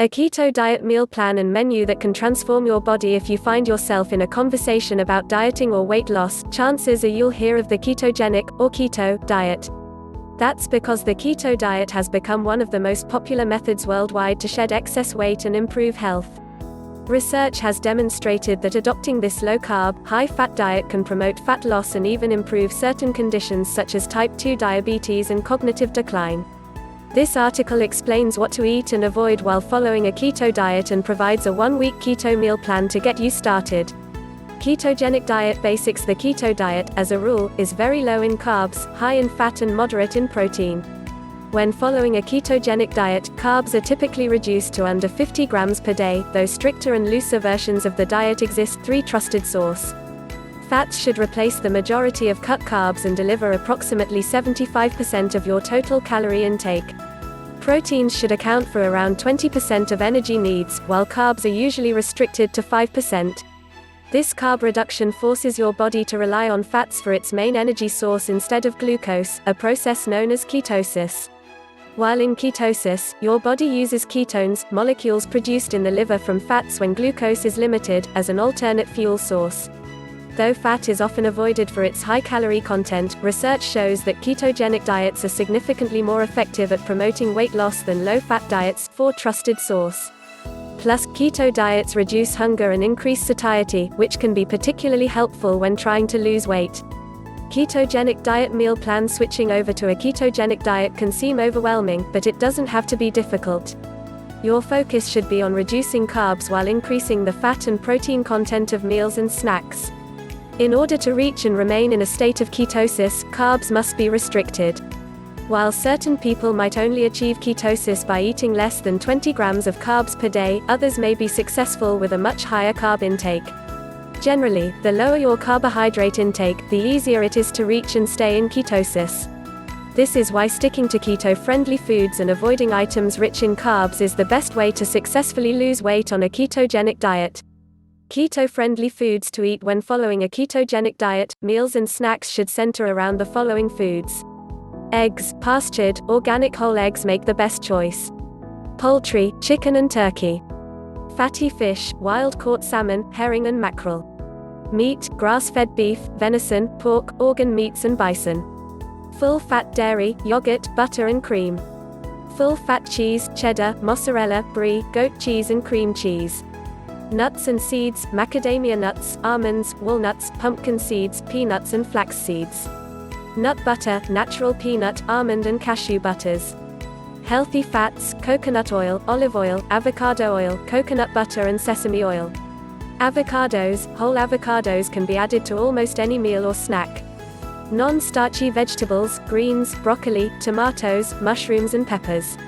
A keto diet meal plan and menu that can transform your body. If you find yourself in a conversation about dieting or weight loss, chances are you'll hear of the ketogenic, or keto, diet. That's because the keto diet has become one of the most popular methods worldwide to shed excess weight and improve health. Research has demonstrated that adopting this low-carb, high-fat diet can promote fat loss and even improve certain conditions such as type 2 diabetes and cognitive decline. This article explains what to eat and avoid while following a keto diet and provides a 1-week keto meal plan to get you started. Ketogenic diet basics. The keto diet, as a rule, is very low in carbs, high in fat and moderate in protein. When following a ketogenic diet, carbs are typically reduced to under 50 grams per day, though stricter and looser versions of the diet exist. 3 trusted source. Fats should replace the majority of cut carbs and deliver approximately 75% of your total calorie intake. Proteins should account for around 20% of energy needs, while carbs are usually restricted to 5%. This carb reduction forces your body to rely on fats for its main energy source instead of glucose, a process known as ketosis. While in ketosis, your body uses ketones, molecules produced in the liver from fats when glucose is limited, as an alternate fuel source. Though fat is often avoided for its high calorie content, research shows that ketogenic diets are significantly more effective at promoting weight loss than low-fat diets. 4 trusted source. Plus, keto diets reduce hunger and increase satiety, which can be particularly helpful when trying to lose weight. Ketogenic diet meal plan. Switching over to a ketogenic diet can seem overwhelming, but it doesn't have to be difficult. Your focus should be on reducing carbs while increasing the fat and protein content of meals and snacks. In order to reach and remain in a state of ketosis, carbs must be restricted. While certain people might only achieve ketosis by eating less than 20 grams of carbs per day, others may be successful with a much higher carb intake. Generally, the lower your carbohydrate intake, the easier it is to reach and stay in ketosis. This is why sticking to keto-friendly foods and avoiding items rich in carbs is the best way to successfully lose weight on a ketogenic diet. Keto-friendly foods to eat when following a ketogenic diet. Meals and snacks should center around the following foods. Eggs, pastured, organic whole eggs make the best choice. Poultry, chicken and turkey. Fatty fish, wild-caught salmon, herring and mackerel. Meat, grass-fed beef, venison, pork, organ meats and bison. Full-fat dairy, yogurt, butter and cream. Full-fat cheese, cheddar, mozzarella, brie, goat cheese and cream cheese. Nuts and seeds, macadamia nuts, almonds, walnuts, pumpkin seeds, peanuts and flax seeds. Nut butter, natural peanut, almond and cashew butters. Healthy fats, coconut oil, olive oil, avocado oil, coconut butter and sesame oil. Avocados, whole avocados can be added to almost any meal or snack. Non-starchy vegetables, greens, broccoli, tomatoes, mushrooms and peppers.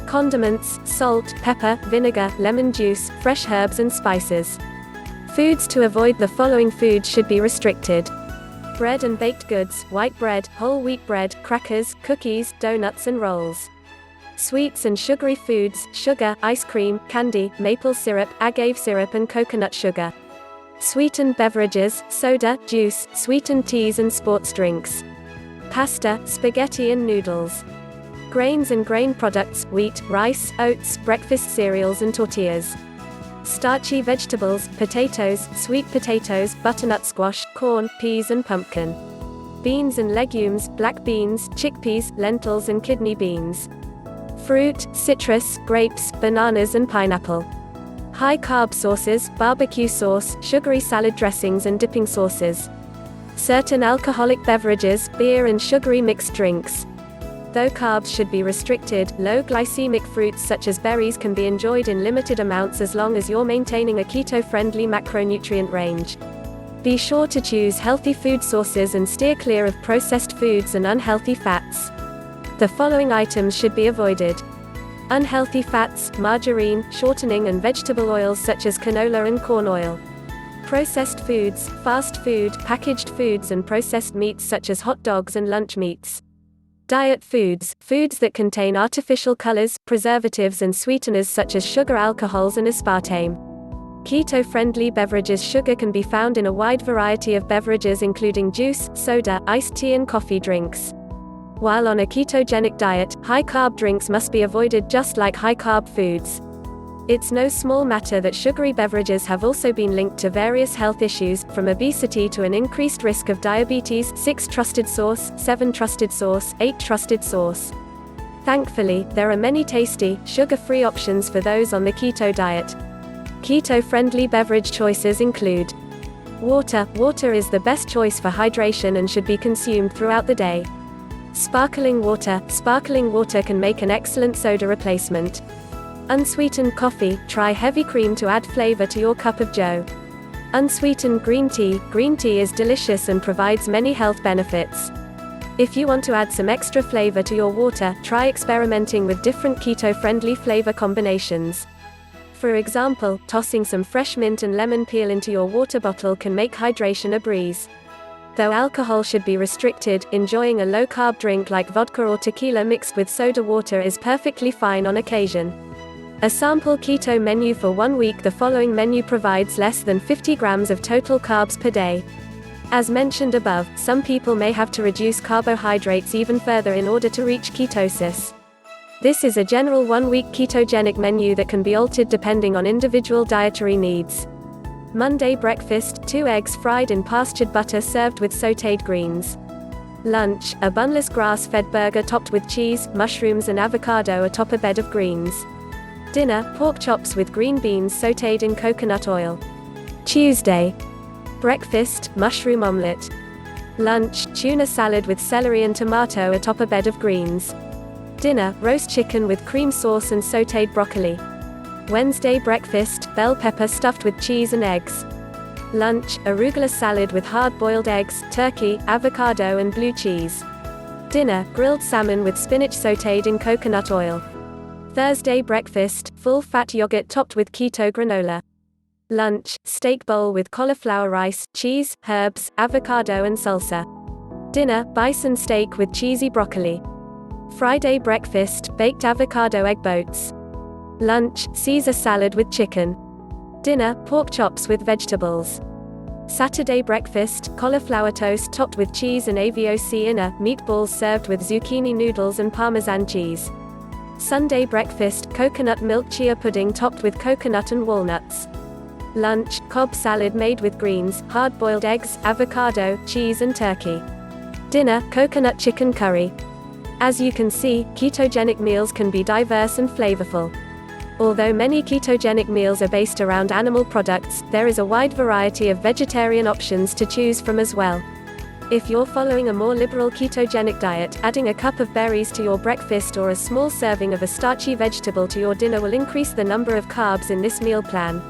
Condiments, salt, pepper, vinegar, lemon juice, fresh herbs and spices. Foods to avoid. The following foods should be restricted. Bread and baked goods, white bread, whole wheat bread, crackers, cookies, donuts and rolls. Sweets and sugary foods, sugar, ice cream, candy, maple syrup, agave syrup and coconut sugar. Sweetened beverages, soda, juice, sweetened teas and sports drinks. Pasta, spaghetti and noodles. Grains and grain products, wheat, rice, oats, breakfast cereals and tortillas. Starchy vegetables, potatoes, sweet potatoes, butternut squash, corn, peas and pumpkin. Beans and legumes, black beans, chickpeas, lentils and kidney beans. Fruit, citrus, grapes, bananas and pineapple. High-carb sauces, barbecue sauce, sugary salad dressings and dipping sauces. Certain alcoholic beverages, beer and sugary mixed drinks. Though carbs should be restricted, low-glycemic fruits such as berries can be enjoyed in limited amounts as long as you're maintaining a keto-friendly macronutrient range. Be sure to choose healthy food sources and steer clear of processed foods and unhealthy fats. The following items should be avoided. Unhealthy fats, margarine, shortening and vegetable oils such as canola and corn oil. Processed foods, fast food, packaged foods and processed meats such as hot dogs and lunch meats. Diet foods, foods that contain artificial colors, preservatives and sweeteners such as sugar alcohols and aspartame. Keto-friendly beverages. Sugar can be found in a wide variety of beverages including juice, soda, iced tea and coffee drinks. While on a ketogenic diet, high-carb drinks must be avoided just like high-carb foods. It's no small matter that sugary beverages have also been linked to various health issues, from obesity to an increased risk of diabetes. 6 trusted source, 7 trusted source, 8 trusted source. Thankfully, there are many tasty, sugar-free options for those on the keto diet. Keto-friendly beverage choices include water. Water is the best choice for hydration and should be consumed throughout the day. Sparkling water. Sparkling water can make an excellent soda replacement. Unsweetened coffee. Try heavy cream to add flavor to your cup of joe. Unsweetened green tea. Green tea is delicious and provides many health benefits. If you want to add some extra flavor to your water, try experimenting with different keto-friendly flavor combinations. For example, tossing some fresh mint and lemon peel into your water bottle can make hydration a breeze. Though alcohol should be restricted, enjoying a low-carb drink like vodka or tequila mixed with soda water is perfectly fine on occasion. A sample keto menu for 1 week. The following menu provides less than 50 grams of total carbs per day. As mentioned above, some people may have to reduce carbohydrates even further in order to reach ketosis. This is a general 1-week ketogenic menu that can be altered depending on individual dietary needs. Monday breakfast, 2 eggs fried in pastured butter served with sautéed greens. Lunch, a bunless grass-fed burger topped with cheese, mushrooms and avocado atop a bed of greens. Dinner, pork chops with green beans sautéed in coconut oil. Tuesday breakfast, mushroom omelette. Lunch, tuna salad with celery and tomato atop a bed of greens. Dinner, roast chicken with cream sauce and sautéed broccoli. Wednesday breakfast, bell pepper stuffed with cheese and eggs. Lunch, arugula salad with hard-boiled eggs, turkey, avocado and blue cheese. Dinner, grilled salmon with spinach sautéed in coconut oil. Thursday breakfast, full-fat yogurt topped with keto granola. Lunch, steak bowl with cauliflower rice, cheese, herbs, avocado and salsa. Dinner, bison steak with cheesy broccoli. Friday breakfast, baked avocado egg boats. Lunch, Caesar salad with chicken. Dinner, pork chops with vegetables. Saturday breakfast, cauliflower toast topped with cheese and avoc inner, meatballs served with zucchini noodles and parmesan cheese. Sunday breakfast, coconut milk chia pudding topped with coconut and walnuts. Lunch, Cobb salad made with greens, hard-boiled eggs, avocado, cheese and turkey. Dinner, coconut chicken curry. As you can see, ketogenic meals can be diverse and flavorful. Although many ketogenic meals are based around animal products, there is a wide variety of vegetarian options to choose from as well. If you're following a more liberal ketogenic diet, adding a cup of berries to your breakfast or a small serving of a starchy vegetable to your dinner will increase the number of carbs in this meal plan.